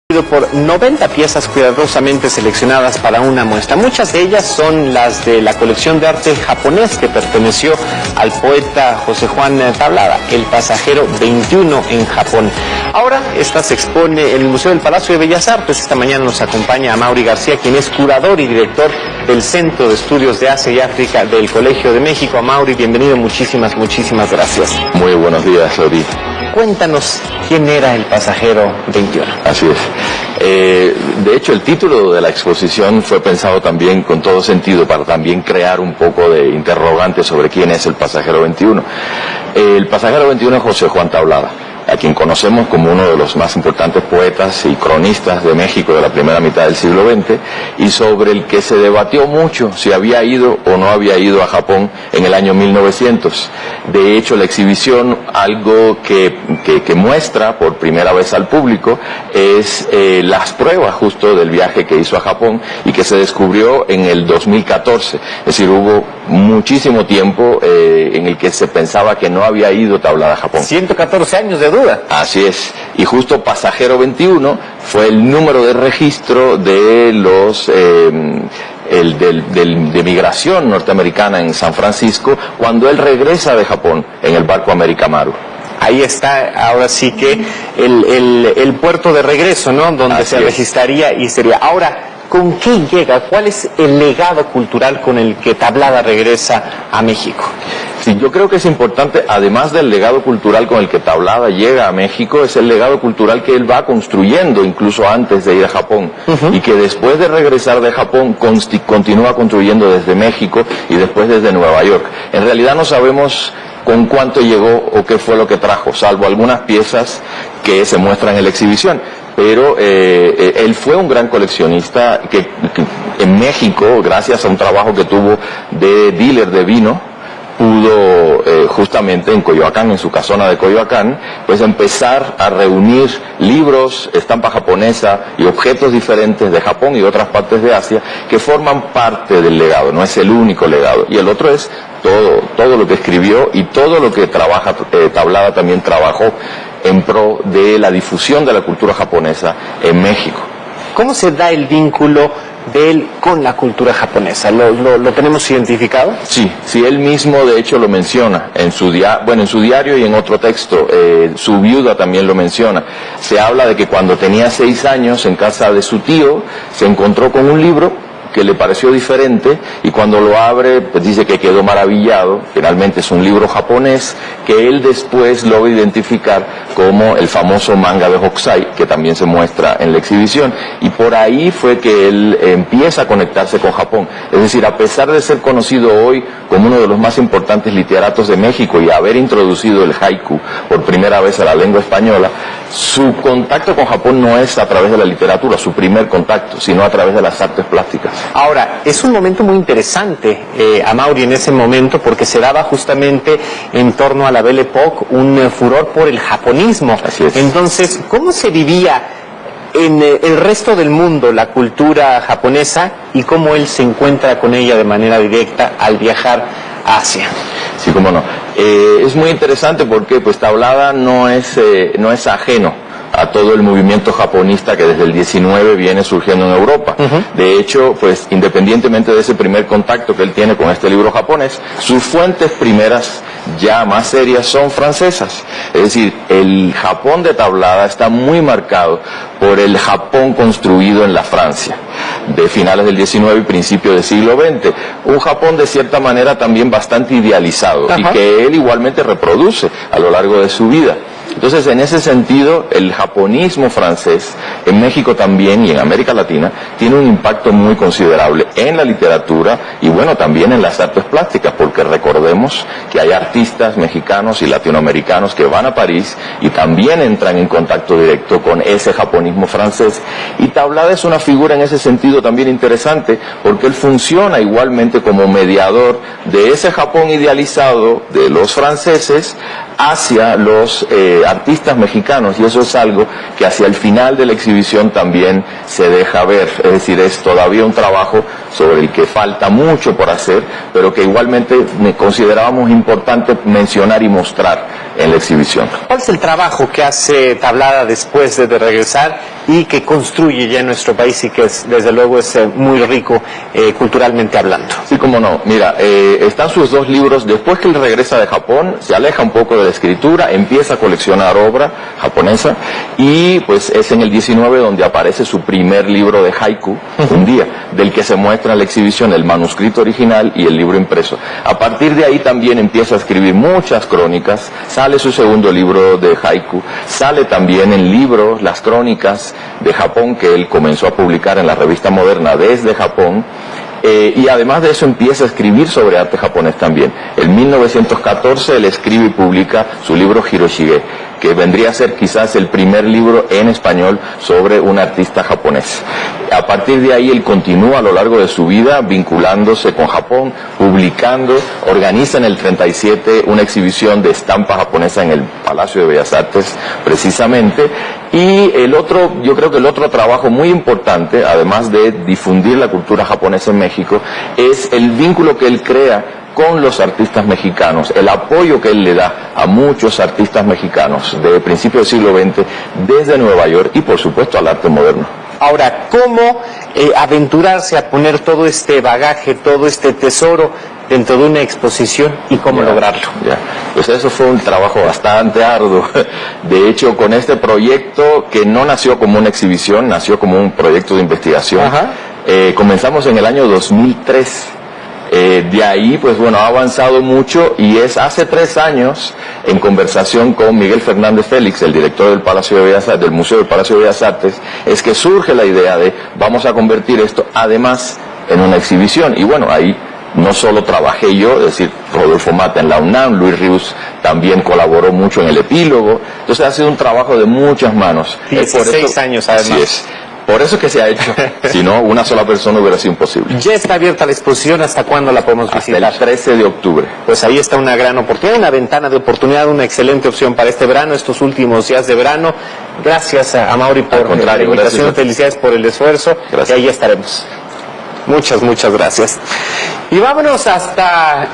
Por 90 piezas cuidadosamente seleccionadas para una muestra. Muchas de ellas son las de la colección de arte japonés que perteneció al poeta José Juan Tablada, El Pasajero 21 en Japón. Ahora esta se expone en el Museo del Palacio de Bellas Artes. Esta mañana nos acompaña Amaury García, quien es curador y director del Centro de Estudios de Asia y África del Colegio de México. Amaury, bienvenido, muchísimas gracias. Muy buenos días, Sauri. Cuéntanos quién era el Pasajero 21. Así es. De hecho, el título de la exposición fue pensado también con todo sentido para también crear un poco de interrogante sobre quién es el Pasajero 21. El Pasajero 21 es José Juan Tablada, a quien conocemos como uno de los más importantes poetas y cronistas de México de la primera mitad del siglo XX, y sobre el que se debatió mucho si había ido o no había ido a Japón en el año 1900. De hecho, la exhibición, algo que muestra por primera vez al público, es las pruebas justo del viaje que hizo a Japón y que se descubrió en el 2014. Es decir, hubo muchísimo tiempo en el que se pensaba que no había ido Tablada a Japón. 114 años de duda. Así es, y justo Pasajero 21 fue el número de registro de los de migración norteamericana en San Francisco cuando él regresa de Japón en el barco América Maru. Ahí está, ahora sí que el puerto de regreso, ¿no? Donde Así se es. registraría y sería. Ahora, ¿con qué llega? ¿Cuál es el legado cultural con el que Tablada regresa a México? Sí, yo creo que es importante, además del legado cultural con el que Tablada llega a México, es el legado cultural que él va construyendo incluso antes de ir a Japón, y que después de regresar de Japón continúa construyendo desde México y después desde Nueva York. En realidad no sabemos con cuánto llegó o qué fue lo que trajo, salvo algunas piezas que se muestran en la exhibición. Pero él fue un gran coleccionista que en México, gracias a un trabajo que tuvo de dealer de vino, pudo justamente en Coyoacán, en su casona de Coyoacán, pues empezar a reunir libros, estampa japonesa y objetos diferentes de Japón y otras partes de Asia que forman parte del legado, no es el único legado. Y el otro es todo lo que escribió y todo lo que trabaja, Tablada también trabajó en pro de la difusión de la cultura japonesa en México. ¿Cómo se da el vínculo de él con la cultura japonesa? ¿Lo tenemos identificado? Sí, él mismo de hecho lo menciona en su diario y en otro texto. Su viuda también lo menciona. Se habla de que cuando tenía 6 años en casa de su tío se encontró con un libro que le pareció diferente, y cuando lo abre pues dice que quedó maravillado. Finalmente es un libro japonés que él después logra identificar como el famoso manga de Hokusai, que también se muestra en la exhibición, y por ahí fue que él empieza a conectarse con Japón. Es decir, a pesar de ser conocido hoy como uno de los más importantes literatos de México y haber introducido el haiku por primera vez a la lengua española, su contacto con Japón no es a través de la literatura, su primer contacto, sino a través de las artes plásticas. Ahora, es un momento muy interesante, Amaury, en ese momento, porque se daba justamente en torno a la Belle Époque un furor por el japonismo. Así es. Entonces, ¿cómo se vivía en el resto del mundo la cultura japonesa y cómo él se encuentra con ella de manera directa al viajar a Asia? Sí, cómo no. Es muy interesante porque pues Tablada no es ajeno a todo el movimiento japonista que desde el 19 viene surgiendo en Europa. De hecho, pues independientemente de ese primer contacto que él tiene con este libro japonés, sus fuentes primeras ya más serias son francesas. Es decir, el Japón de Tablada está muy marcado por el Japón construido en la Francia de finales del 19 y principios del siglo XX. Un Japón de cierta manera también bastante idealizado y que él igualmente reproduce a lo largo de su vida. Entonces, en ese sentido, el japonismo francés en México también y en América Latina tiene un impacto muy considerable en la literatura y bueno, también en las artes plásticas, porque recordemos que hay artistas mexicanos y latinoamericanos que van a París y también entran en contacto directo con ese japonismo francés. Y Tablada es una figura en ese sentido también interesante, porque él funciona igualmente como mediador de ese Japón idealizado de los franceses hacia los artistas mexicanos, y eso es algo que hacia el final de la exhibición también se deja ver. Es decir, es todavía un trabajo sobre el que falta mucho por hacer, pero que igualmente considerábamos importante mencionar y mostrar en la exhibición. ¿Cuál es el trabajo que hace Tablada después de regresar y que construye ya en nuestro país y que desde luego es muy rico culturalmente hablando? Sí, cómo no. Mira, están sus dos libros. Después que él regresa de Japón, se aleja un poco de la escritura, empieza a coleccionar obra japonesa, y pues es en el 19 donde aparece su primer libro de haiku, Un día, del que se muestra en la exhibición el manuscrito original y el libro impreso. A partir de ahí también empieza a escribir muchas crónicas, sale su segundo libro de haiku, sale también el libro Las Crónicas de Japón, que él comenzó a publicar en la revista Moderna desde Japón. Y además de eso empieza a escribir sobre arte japonés también. En 1914 él escribe y publica su libro Hiroshige, que vendría a ser quizás el primer libro en español sobre un artista japonés. A partir de ahí él continúa a lo largo de su vida vinculándose con Japón, publicando, organiza en el 37 una exhibición de estampa japonesa en el Palacio de Bellas Artes precisamente. Y yo creo que el otro trabajo muy importante, además de difundir la cultura japonesa en México, es el vínculo que él crea con los artistas mexicanos, el apoyo que él le da a muchos artistas mexicanos de principios del siglo XX, desde Nueva York y por supuesto al arte moderno. Ahora, ¿cómo aventurarse a poner todo este bagaje, todo este tesoro dentro de una exposición y cómo lograrlo? Pues eso fue un trabajo bastante arduo. De hecho, con este proyecto, que no nació como una exhibición, nació como un proyecto de investigación, comenzamos en el año 2003. De ahí, pues bueno, ha avanzado mucho, y es hace 3 años, en conversación con Miguel Fernández Félix, el director del Palacio de Bellas Artes, del Museo del Palacio de Bellas Artes, es que surge la idea de vamos a convertir esto además en una exhibición. Y bueno, ahí no solo trabajé yo, es decir, Rodolfo Mata en la UNAM, Luis Ríos también colaboró mucho en el epílogo. Entonces ha sido un trabajo de muchas manos. 16 años además. Así es. Por eso que se ha hecho, si no, una sola persona hubiera sido imposible. Ya está abierta la exposición, ¿hasta cuándo la podemos visitar? Hasta el 13 de octubre. Pues ahí está una gran oportunidad, una ventana de oportunidad, una excelente opción para este verano, estos últimos días de verano. Gracias a Amaury por la invitación, gracias. Felicidades por el esfuerzo, y ahí estaremos. Muchas gracias. Y vámonos hasta